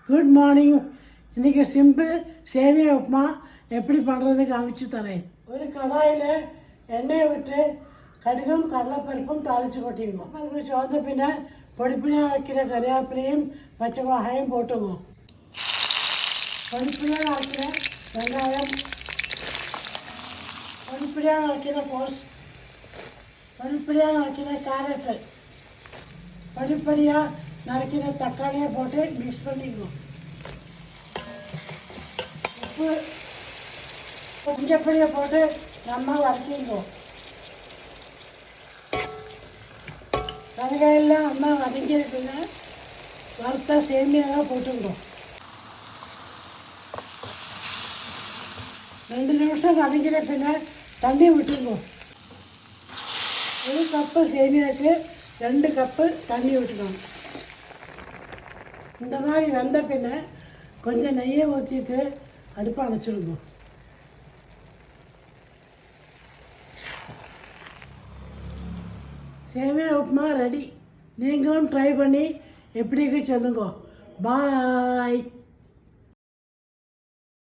Good morning. இன்றைக்கி simple சேமியா உப்புமா எப்படி பண்ணுறது காமிச்சு தரேன். ஒரு கடாயில் எண்ணெயை விட்டு கடுகும் கடலைப்பருப்பும் தாளித்து கொட்டிங்க. பருப்பு சோந்த பின்ன பொடிப்பினாக வைக்கிற கறிவேப்பிலையும் பச்சை மிளகாயும் போட்டுங்க. பொடிப்பினாக வைக்கிற வெங்காயம், பொடிப்பினாக வைக்கிற கோஸ், பொடிப்பினாக வைக்கிற கேரட்டு, படிப்படியாக நறுக்கிற தக்காளியை போட்டு மிக்ஸ் பண்ணிக்கணும். உப்பு கொஞ்சப்படியை போட்டு நம்ம வதக்கிக்கணும். வெங்காயெல்லாம் நம்ம வதக்கிருக்குங்க. வறுத்தா சேமியாதான் போட்டுக்கணும். 2 நிமிஷம் வதக்கிற பின்ன தண்ணி விட்டுக்கணும். 1 கப்பு சேமியாவுக்கு 2 கப்பு தண்ணி விட்டுக்கணும். இந்த மாதிரி வெந்த பின்ன கொஞ்சம் நெய்யை ஊற்றிட்டு அடுப்பை அணைச்சிடுங்க. சேமியா உப்புமா ரெடி. நீங்களும் ட்ரை பண்ணி எப்படி சொல்லுங்க. பாய்.